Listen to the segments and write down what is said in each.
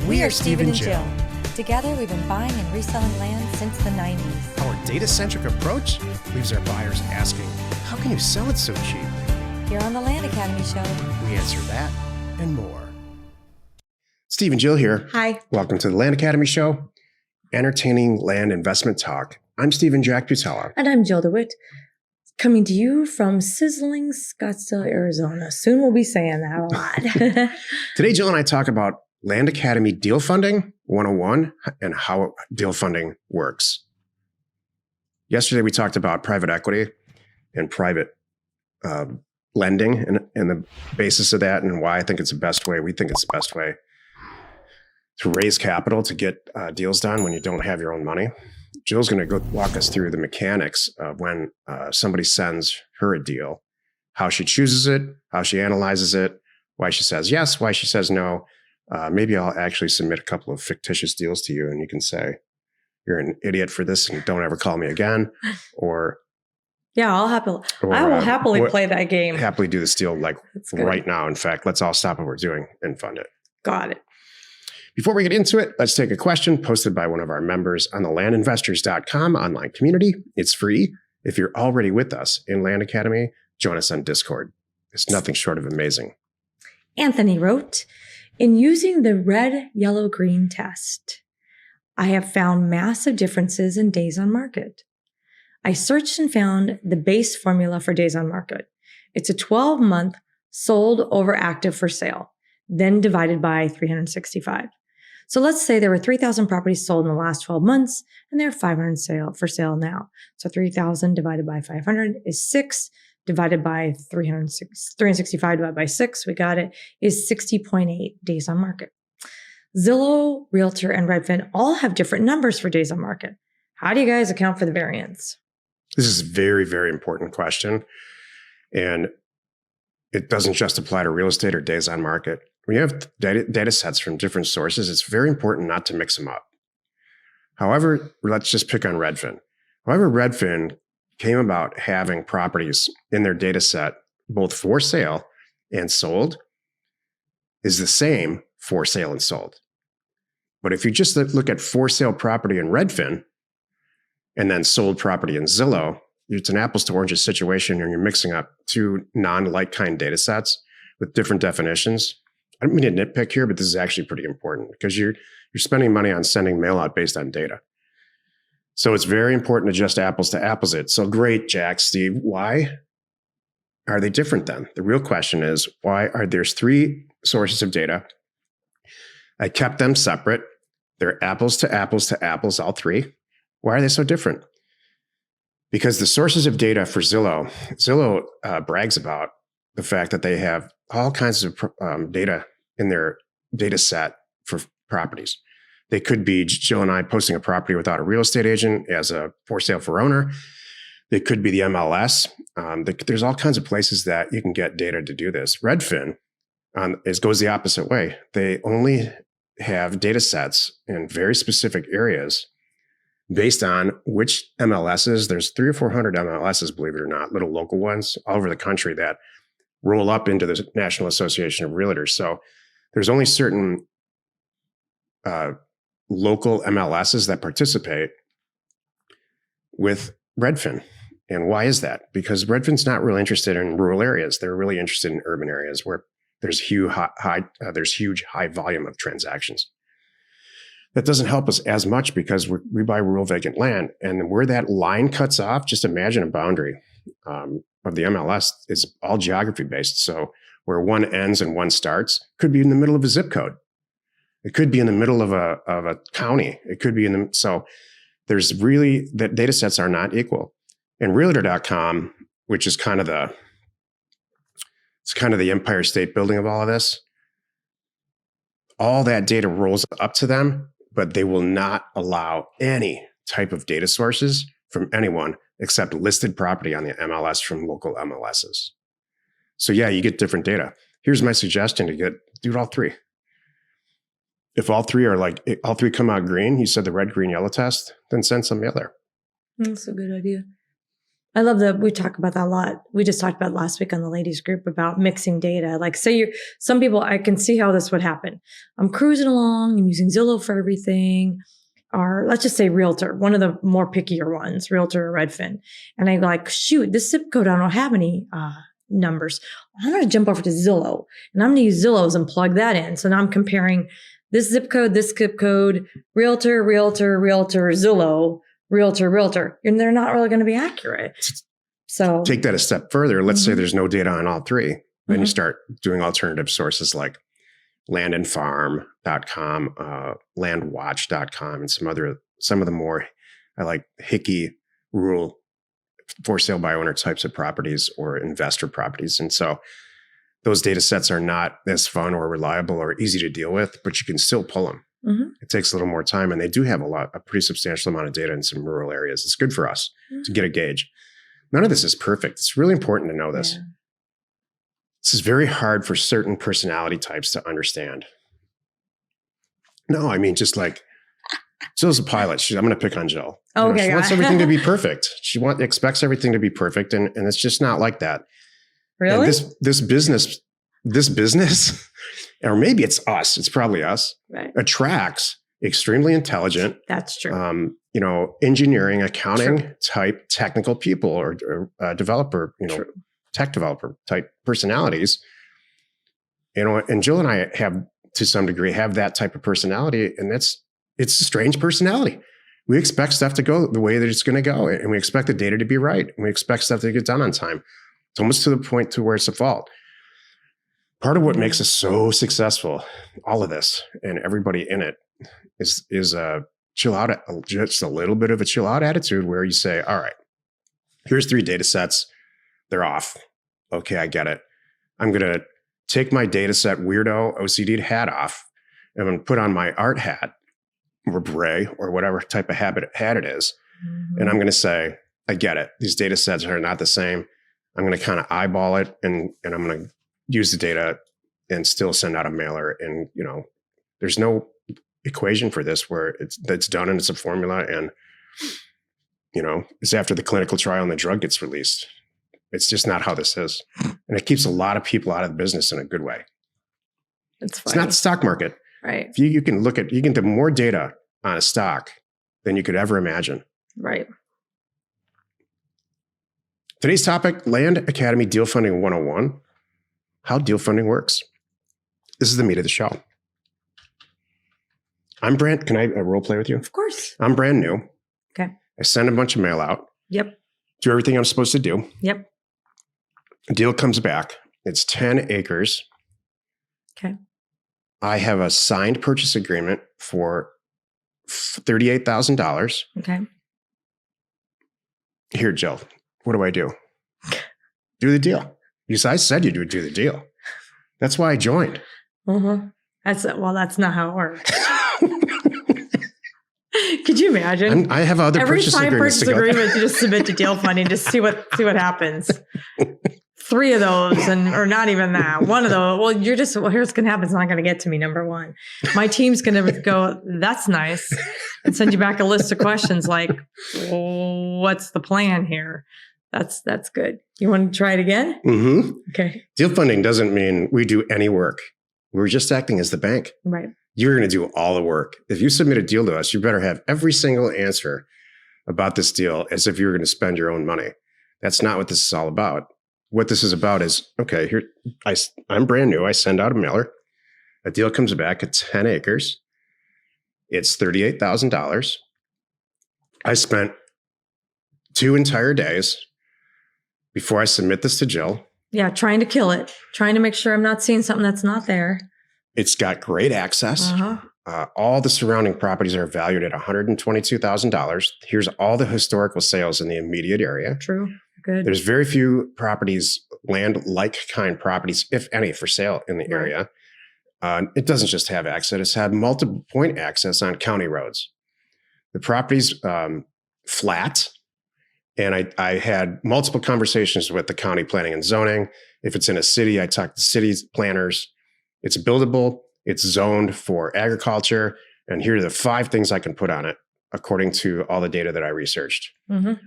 We are Steve and Jill. Together, we've been buying and reselling land since the 90s. Our data-centric approach leaves our buyers asking, how can you sell it so cheap? Here on the Land Academy Show, We answer that and more. Steve and Jill here. Hi. Welcome to the Land Academy Show, entertaining land investment talk. I'm Stephen Jack Butala. And I'm Jill DeWitt, coming to you from sizzling Scottsdale, Arizona. Soon we'll be saying that a lot. Today, Jill and I talk about Land Academy Deal Funding 101 and how deal funding works. Yesterday, we talked about private equity and private lending and the basis of that and why I think it's the best way. We think it's the best way to raise capital to get deals done when you don't have your own money. Jill's going to go walk us through the mechanics of when somebody sends her a deal, how she chooses it, how she analyzes it, why she says yes, why she says no. Maybe I'll actually submit a couple of fictitious deals to you and you can say, you're an idiot for this and don't ever call me again. Or yeah, I will happily play that game. Happily do this deal like right now. In fact, let's all stop what we're doing and fund it. Got it. Before we get into it, let's take a question posted by one of our members on the landinvestors.com online community. It's free. If you're already with us in Land Academy, join us on Discord. It's nothing short of amazing. Anthony wrote, in using the red, yellow, green test, I have found massive differences in days on market. I searched and found the base formula for days on market. It's a 12-month sold over active for sale, then divided by 365. So let's say there were 3,000 properties sold in the last 12 months, and there are 500 for sale now. So 3,000 divided by 500 is 6, divided by 365 divided by 6, we got it, is 60.8 days on market. Zillow, Realtor, and Redfin all have different numbers for days on market. How do you guys account for the variance? This is a very, very important question. And it doesn't just apply to real estate or days on market. When you have data sets from different sources, it's very important not to mix them up. However, let's just pick on Redfin. However, Redfin came about having properties in their data set, both for sale and sold, is the same for sale and sold. But if you just look at for sale property in Redfin and then sold property in Zillow, it's an apples to oranges situation and you're mixing up two non-like kind data sets with different definitions. I don't mean to nitpick here, but this is actually pretty important because you're spending money on sending mail out based on data. So it's very important to just apples to apples it. So great, Jack, Steve. Why are they different then? The real question is, there's 3 sources of data. I kept them separate. They're apples to apples to apples, all 3. Why are they so different? Because the sources of data for Zillow brags about the fact that they have all kinds of data in their data set for properties. They could be Jill and I posting a property without a real estate agent as a for sale for owner. They could be the MLS. There's all kinds of places that you can get data to do this. Redfin goes the opposite way. They only have data sets in very specific areas based on which MLSs. There's 300 or 400 MLSs, believe it or not, little local ones all over the country that roll up into the National Association of Realtors. So there's only certain local MLSs that participate with Redfin. And why is that? Because Redfin's not really interested in rural areas. They're really interested in urban areas where there's huge high volume of transactions. That doesn't help us as much because we buy rural vacant land. And where that line cuts off, just imagine a boundary of the MLS is all geography based. So where one ends and one starts could be in the middle of a zip code. It could be in the middle of a county. It could be so there's really, the data sets are not equal. And Realtor.com, which is kind of the Empire State Building of all of this, all that data rolls up to them, but they will not allow any type of data sources from anyone except listed property on the MLS from local MLSs. So yeah, you get different data. Here's my suggestion do all 3. If all 3 come out green, you said the red, green, yellow test, then send some other. That's a good idea. I love that we talk about that a lot. We just talked about it last week on the ladies group about mixing data. Like some people, I can see how this would happen. I'm cruising along, I'm using Zillow for everything, or let's just say Realtor, one of the more pickier ones, Realtor or Redfin. And I like, shoot, this zip code, I don't have any numbers. I'm going to jump over to Zillow and I'm going to use Zillow's and plug that in. So now I'm comparing this zip code, Realtor, Zillow, Realtor, and they're not really going to be accurate. So Take that a step further. Let's say there's no data on all three. Then you start doing alternative sources like landandfarm.com, landwatch.com, and some of the more I like hicky rural for sale by owner types of properties or investor properties. And so those data sets are not as fun or reliable or easy to deal with, but you can still pull them. It takes a little more time, and they do have a pretty substantial amount of data in some rural areas. It's good for us to get a gauge. None of this is perfect. It's really important to know this. Yeah. This is very hard for certain personality types to understand. No, I mean, just like Jill's a pilot. I'm going to pick on Jill. Okay, she wants everything to be perfect. She expects everything to be perfect, and it's just not like that. Really? And this business, or maybe it's us. It's probably us. Right. Attracts extremely intelligent. That's true. Engineering, accounting type technical people or developer, tech developer type personalities. And Jill and I have, to some degree, have that type of personality, and it's a strange personality. We expect stuff to go the way that it's going to go, and we expect the data to be right, and we expect stuff to get done on time. It's almost to the point to where it's a fault. Part of what makes us so successful, all of this and everybody in it, is chill out, just a little bit of a chill out attitude where you say, all right, here's 3 data sets. They're off. Okay, I get it. I'm going to take my data set weirdo OCD hat off. I'm going to put on my art hat or beret or whatever type of hat it is. And I'm going to say, I get it. These data sets are not the same. I'm going to kind of eyeball it and I'm going to use the data and still send out a mailer. And, there's no equation for this where that's done and it's a formula and, it's after the clinical trial and the drug gets released. It's just not how this is. And it keeps a lot of people out of the business in a good way. It's not the stock market. Right. If you can get more data on a stock than you could ever imagine. Right. Today's topic, Land Academy Deal Funding 101, how deal funding works. This is the meat of the show. Can I role play with you? Of course. I'm brand new. Okay. I send a bunch of mail out. Yep. Do everything I'm supposed to do. Yep. A deal comes back. It's 10 acres. Okay. I have a signed purchase agreement for $38,000. Okay. Here, Jill, what do I do? Do the deal. I said you would do the deal. That's why I joined. That's not how it works. Could you imagine? I have other every purchase signed agreements purchase agreement you just submit to deal funding to see what happens. 3 of those, or not even that. One of those. Well, here's what's going to happen. It's not going to get to me. Number one, my team's going to go, "That's nice," and send you back a list of questions like, "What's the plan here?" That's good. You want to try it again? Mm-hmm. Okay. Deal funding doesn't mean we do any work. We're just acting as the bank. Right. You're going to do all the work. If you submit a deal to us, you better have every single answer about this deal as if you were going to spend your own money. That's not what this is all about. What this is about is, okay, here, I'm brand new. I send out a mailer. A deal comes back at 10 acres. It's $38,000. I spent 2 entire days before I submit this to Jill. Yeah, trying to kill it. Trying to make sure I'm not seeing something that's not there. It's got great access. All the surrounding properties are valued at $122,000. Here's all the historical sales in the immediate area. True. Good. There's very few properties, land-like kind properties, if any, for sale in the area. It doesn't just have access. It's had multiple point access on county roads. The property's flat. And I had multiple conversations with the county planning and zoning. If it's in a city, I talk to city's planners. It's buildable. It's zoned for agriculture. And here are the 5 things I can put on it, according to all the data that I researched. A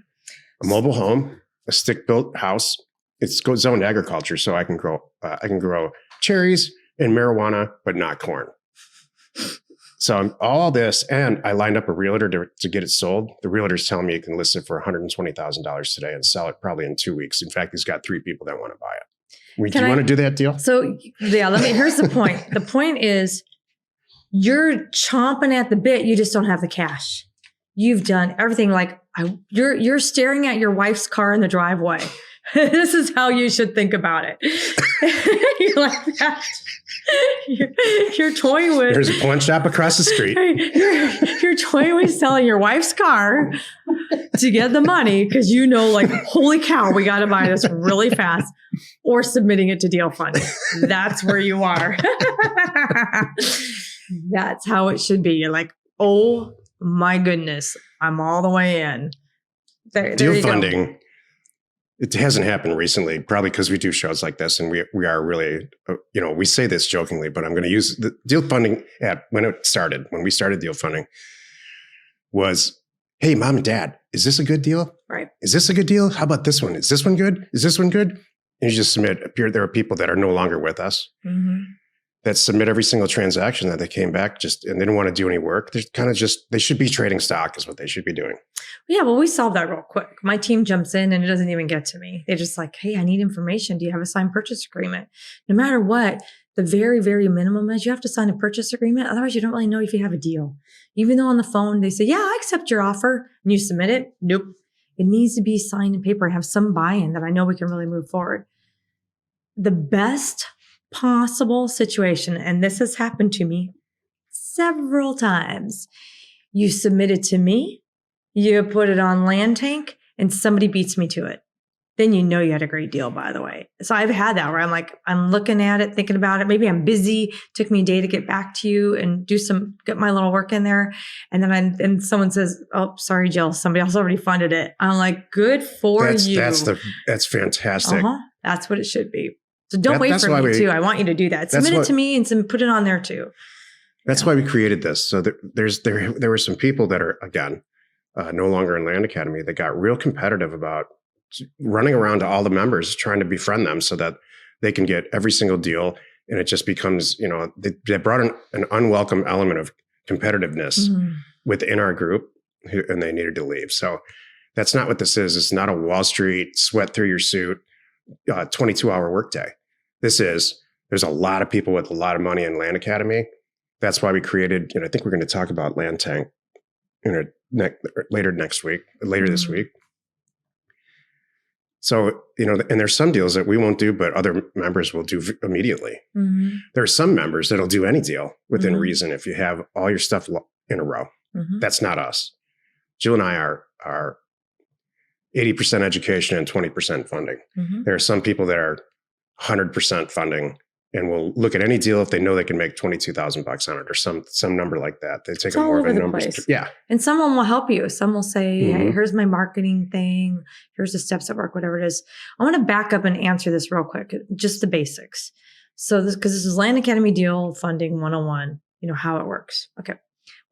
mobile home, a stick-built house. It's zoned agriculture, so I can grow cherries and marijuana, but not corn. So all this, and I lined up a realtor to get it sold. The realtor's telling me he can list it for $120,000 today and sell it probably in 2 weeks. In fact, he's got 3 people that want to buy it. Do you want to do that deal? So yeah, here's the point. The point is you're chomping at the bit. You just don't have the cash. You've done everything. Like you're staring at your wife's car in the driveway. This is how you should think about it. You're like that. You're toying with. There's a pawn shop across the street. You're toying with selling your wife's car to get the money because you know, like, holy cow, we got to buy this really fast, or submitting it to Deal Funding. That's where you are. That's how it should be. You're like, oh my goodness, I'm all the way in. There Deal Funding. It hasn't happened recently, probably because we do shows like this, and we are really, we say this jokingly, but I'm going to use the Deal Funding app. When we started Deal Funding, was, hey, mom and dad, is this a good deal? Right. Is this a good deal? How about this one? Is this one good? Is this one good? And you just submit. There are people that are no longer with us that submit every single transaction that they came back and they don't want to do any work. They're kind of they should be trading stock is what they should be doing. Yeah, well, we solved that real quick. My team jumps in and it doesn't even get to me. They're just like, hey, I need information. Do you have a signed purchase agreement? No matter what, the very, very minimum is you have to sign a purchase agreement. Otherwise, you don't really know if you have a deal. Even though on the phone, they say, yeah, I accept your offer, and you submit it. Nope. It needs to be signed in paper and have some buy-in that I know we can really move forward. The best possible situation, and this has happened to me several times. You submit it to me, you put it on Land Tank, and somebody beats me to it. Then you know you had a great deal, by the way. So I've had that where I'm looking at it, thinking about it. Maybe I'm busy. Took me a day to get back to you and get my little work in there. And then someone says, oh, sorry, Jill, somebody else already funded it. I'm like, good for you. That's fantastic. That's what it should be. So don't wait for me too. I want you to do that. Submit it to me and put it on there too. That's why we created this. So there were some people that are, again, no longer in Land Academy that got real competitive about running around to all the members trying to befriend them so that they can get every single deal. And it just becomes, they brought an unwelcome element of competitiveness within our group, and they needed to leave. So that's not what this is. It's not a Wall Street sweat through your suit 22-hour workday. There's a lot of people with a lot of money in Land Academy. That's why we created, I think we're going to talk about Land Tank later this week. So, and there's some deals that we won't do, but other members will do immediately. There are some members that'll do any deal within reason if you have all your stuff in a row. That's not us. Jill and I are 80% education and 20% funding. There are some people that are 100% funding and will look at any deal if they know they can make $22,000 on it or some number like that. They take more of a numbers. Yeah. And someone will help you. Some will say, hey, here's my marketing thing. Here's the steps at work, whatever it is. I want to back up and answer this real quick, just the basics. So because this is Land Academy Deal Funding 101, how it works. Okay.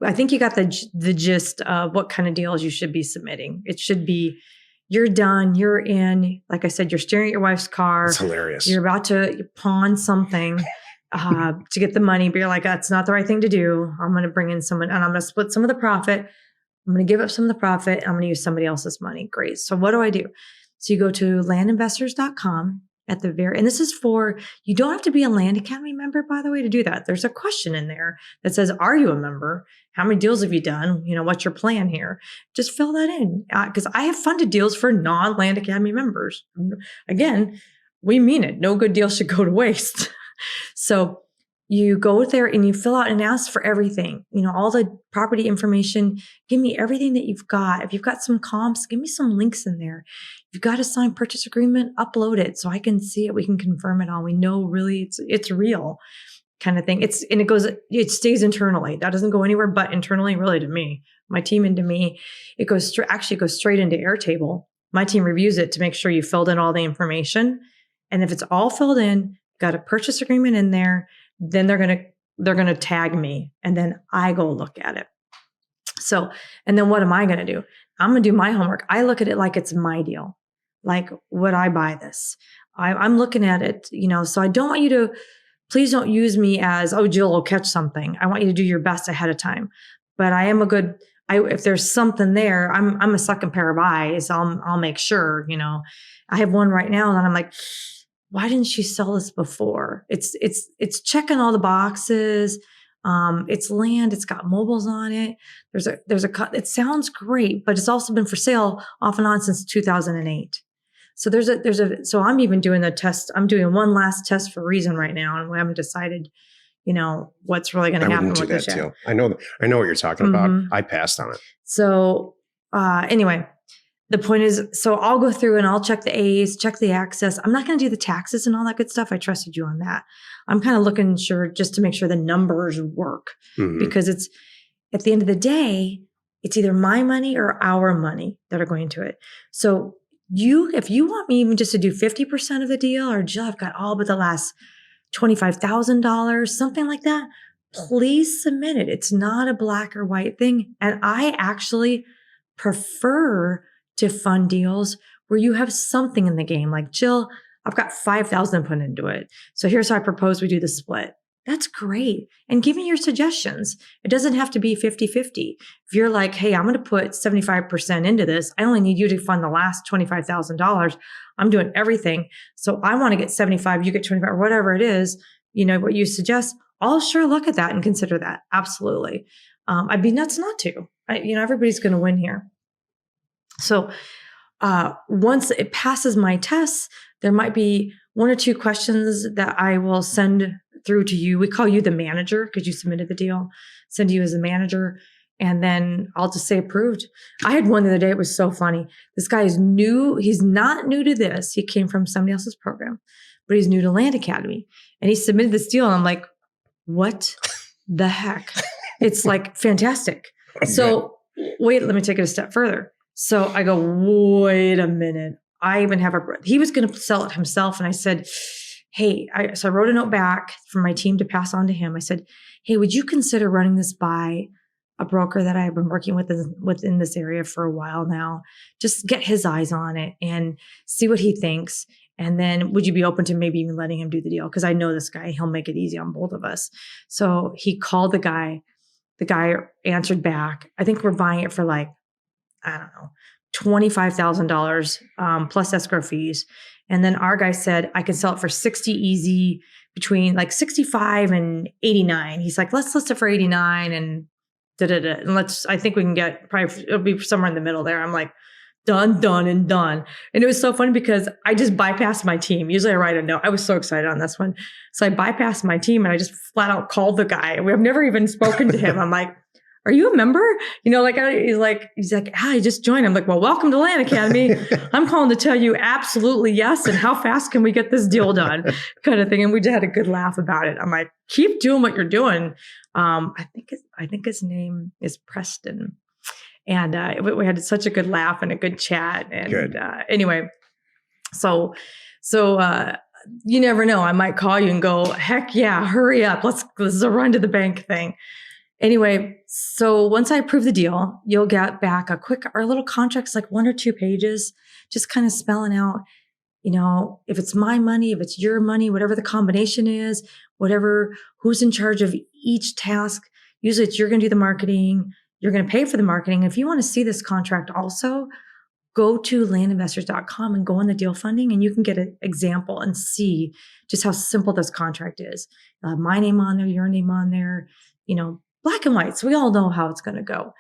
I think you got the gist of what kind of deals you should be submitting. It should be, you're done, you're in. Like I said, you're steering at your wife's car. It's hilarious. You're about to pawn something to get the money, but you're like, that's not the right thing to do. I'm going to bring in someone and I'm going to split some of the profit. I'm going to give up some of the profit. I'm going to use somebody else's money. Great. So what do? So you go to landinvestors.com and this is you don't have to be a Land Academy member, by the way, to do that. There's a question in there that says, are you a member? How many deals have you done? What's your plan here? Just fill that in because I have funded deals for non-Land Academy members. Again, we mean it. No good deal should go to waste. So you go there and you fill out and ask for everything, all the property information. Give me everything that you've got. If you've got some comps, give me some links in there. If you've got a signed purchase agreement, upload it so I can see it. We can confirm it all. We know really it's real kind of thing. It stays internally. That doesn't go anywhere but internally, really, to me, my team and to me. It goes straight into Airtable. My team reviews it to make sure you filled in all the information. And if it's all filled in, got a purchase agreement in there, then they're going to tag me and then I go look at it. So, and then what am I going to do? I'm going to do my homework. I look at it like it's my deal. Like, would I buy this? I'm looking at it, so I don't want you to, please don't use me as, oh, Jill will catch something. I want you to do your best ahead of time. But I am if there's something there, I'm a second pair of eyes. I'll make sure, I have one right now and I'm like, why didn't she sell this before? It's checking all the boxes. It's land. It's got mobiles on it. It sounds great, but it's also been for sale off and on since 2008. So so I'm even doing the test. I'm doing one last test for Reason right now. And we haven't decided, what's really going to happen with this yet. I know what you're talking about. I passed on it. So, anyway, the point is, so I'll go through and I'll check the A's, check the access. I'm not going to do the taxes and all that good stuff. I trusted you on that. I'm kind of looking just to make sure the numbers work, because it's at the end of the day, it's either my money or our money that are going to it. So if you want me even just to do 50% of the deal, or Jill, I've got all but the last $25,000, something like that, please submit it. It's not a black or white thing. And I actually prefer to fund deals where you have something in the game. Like, Jill, I've got $5,000 put into it. So here's how I propose we do the split. That's great. And give me your suggestions. It doesn't have to be 50-50. If you're like, hey, I'm going to put 75% into this, I only need you to fund the last $25,000. I'm doing everything. So I want to get 75, you get 25, or whatever it is, what you suggest. I'll sure look at that and consider that. Absolutely. I'd be nuts not to. Everybody's going to win here. So once it passes my tests, there might be one or two questions that I will send through to you. We call you the manager because you submitted the deal. Send you as a manager. And then I'll just say approved. I had one the other day. It was so funny. This guy is new. He's not new to this. He came from somebody else's program, but he's new to Land Academy. And he submitted this deal. And I'm like, what the heck? It's like fantastic. So wait, let me take it a step further. So I go, wait a minute. I even have he was going to sell it himself. And I said, hey, so I wrote a note back for my team to pass on to him. I said, hey, would you consider running this by a broker that I've been working with within this area for a while now? Just get his eyes on it and see what he thinks. And then would you be open to maybe even letting him do the deal? Because I know this guy, he'll make it easy on both of us. So he called the guy. The guy answered back. I think we're buying it for like, I don't know, $25,000 plus escrow fees. And then our guy said, I can sell it for 60 easy, between like 65 and 89. He's like, let's list it for 89 and da-da-da. And I think we can get, probably it'll be somewhere in the middle there. I'm like, done. And it was so funny because I just bypassed my team. Usually I write a note. I was so excited on this one. So I bypassed my team and I just flat out called the guy. We have never even spoken to him. I'm like, are you a member? He's like, I just joined. I'm like, well, welcome to Land Academy. I'm calling to tell you absolutely yes. And how fast can we get this deal done? Kind of thing. And we just had a good laugh about it. I'm like, keep doing what you're doing. I think his name is Preston. And we had such a good laugh and a good chat. And anyway, so you never know. I might call you and go, heck yeah, hurry up. This is a run to the bank thing. Anyway, so once I approve the deal, you'll get back our little contract's like 1 or 2 pages, just kind of spelling out, if it's my money, if it's your money, whatever the combination is, who's in charge of each task. Usually it's you're going to do the marketing, you're going to pay for the marketing. If you want to see this contract also, go to landinvestors.com and go on the deal funding and you can get an example and see just how simple this contract is. My name on there, your name on there, black and white. So we all know how it's going to go.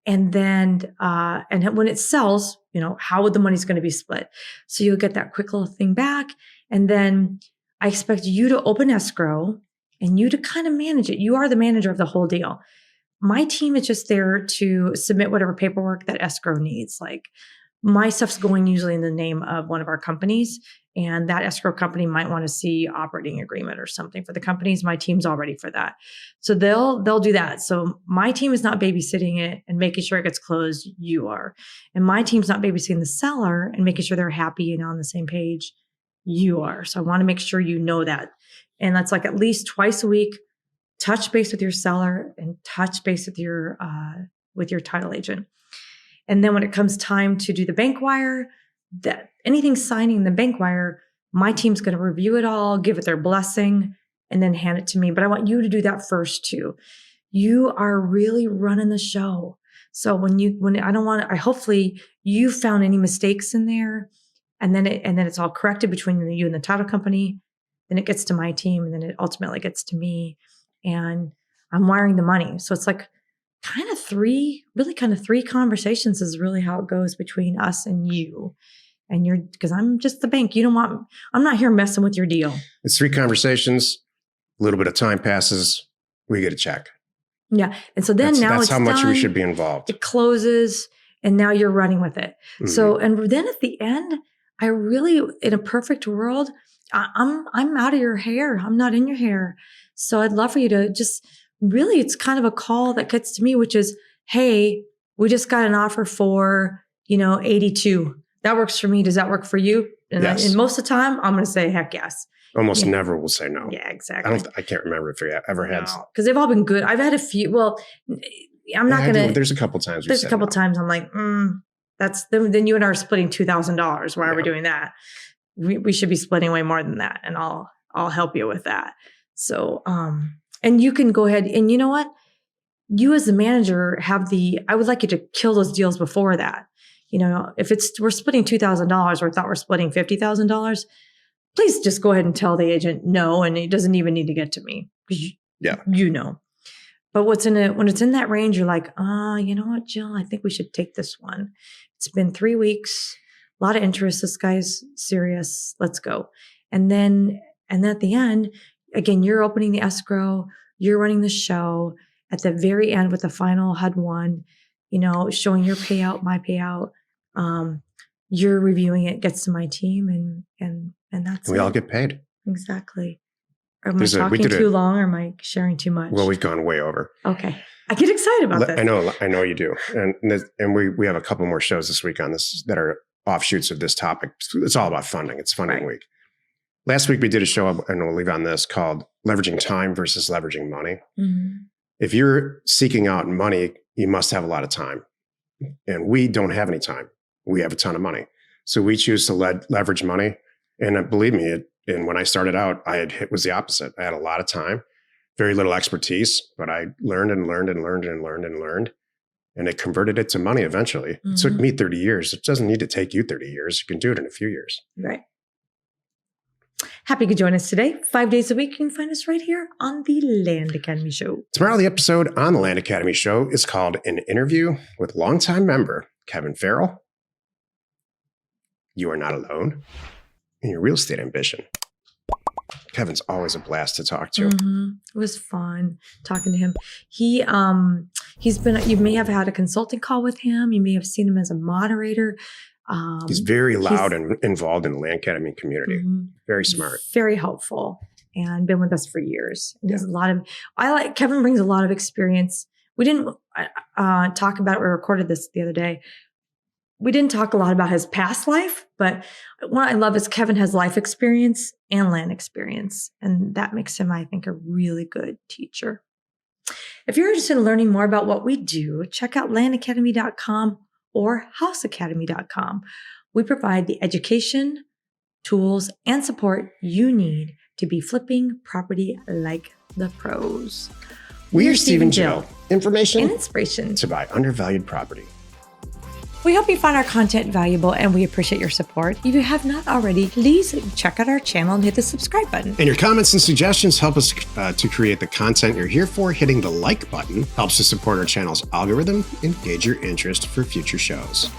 And then, and when it sells, how the money's going to be split. So you'll get that quick little thing back. And then I expect you to open escrow and you to kind of manage it. You are the manager of the whole deal. My team is just there to submit whatever paperwork that escrow needs. Like my stuff's going usually in the name of one of our companies, and that escrow company might want to see operating agreement or something for the companies. My team's all ready for that. So they'll do that. So my team is not babysitting it and making sure it gets closed. You are. And my team's not babysitting the seller and making sure they're happy and on the same page. You are. So I want to make sure you know that. And that's like at least twice a week, touch base with your seller and touch base with your title agent. And then when it comes time to do the bank wire, that anything signing the bank wire, my team's going to review it all, give it their blessing, and then hand it to me. But I want you to do that first too. You are really running the show. So hopefully you found any mistakes in there, and then it's all corrected between you and the title company. Then it gets to my team, and then it ultimately gets to me, and I'm wiring the money. So it's like kind of three conversations is really how it goes between us and you. And because I'm just the bank. I'm not here messing with your deal. It's 3 conversations, a little bit of time passes, we get a check. Yeah. And so then that's how much done. we should be involved. It closes, and now you're running with it. Mm-hmm. So, and then at the end, I really, in a perfect world, I'm out of your hair. I'm not in your hair. So I'd love for you to just really, it's kind of a call that gets to me, which is, hey, we just got an offer for, 82. That works for me. Does that work for you? And, yes. And most of the time, I'm going to say, heck yes. Almost never will say no. Yeah, exactly. I can't remember if we ever had. Because they've all been good. I've had a few. Well, I'm not going to. There's a couple times. There's a couple times I'm like, that's then you and I are splitting $2,000. Why are we doing that? We should be splitting way more than that, and I'll help you with that. So, and you can go ahead, and you know what? You as the manager I would like you to kill those deals before that. If we're splitting $2,000 or I thought we're splitting $50,000, please just go ahead and tell the agent no, and it doesn't even need to get to me because But when it's in that range, you're like, you know what, Jill, I think we should take this one. It's been 3 weeks, a lot of interest. This guy's serious. Let's go. And then at the end, again, you're opening the escrow, you're running the show. At the very end with the final HUD-1, showing your payout, my payout. You're reviewing it, gets to my team, and that's we all get paid. Exactly. Am I talking too long, or am I sharing too much? Well, we've gone way over. Okay, I get excited about this. I know you do, and we have a couple more shows this week on this that are offshoots of this topic. It's all about funding. It's funding week. Last week we did a show, and we'll leave on this, called "Leveraging Time versus Leveraging Money." Mm-hmm. If you're seeking out money, you must have a lot of time, and we don't have any time. We have a ton of money, so we choose to leverage money. And believe me, and when I started out, it was the opposite. I had a lot of time, very little expertise, but I learned and learned and learned and learned and learned, and it converted it to money eventually. Mm-hmm. It took me 30 years. It doesn't need to take you 30 years. You can do it in a few years. Right. Happy you could join us today. 5 days a week. You can find us right here on the Land Academy Show. Tomorrow, the episode on the Land Academy Show is called An Interview with Longtime Member Kevin Farrell. You are not alone in your real estate ambition. Kevin's always a blast to talk to. Mm-hmm. It was fun talking to him. You may have had a consulting call with him. You may have seen him as a moderator. He's very loud and involved in the Land Academy community. Mm-hmm. Very smart. Very helpful, and been with us for years. And there's Kevin brings a lot of experience. We didn't talk about it. We recorded this the other day. We didn't talk a lot about his past life, but what I love is Kevin has life experience and land experience. And that makes him, I think, a really good teacher. If you're interested in learning more about what we do, check out landacademy.com or houseacademy.com. We provide the education, tools, and support you need to be flipping property like the pros. We are Steve and Jill. Information and inspiration to buy undervalued property. We hope you find our content valuable, and we appreciate your support. If you have not already, please check out our channel and hit the subscribe button. And your comments and suggestions help us to create the content you're here for. Hitting the like button helps to support our channel's algorithm and gauge your interest for future shows.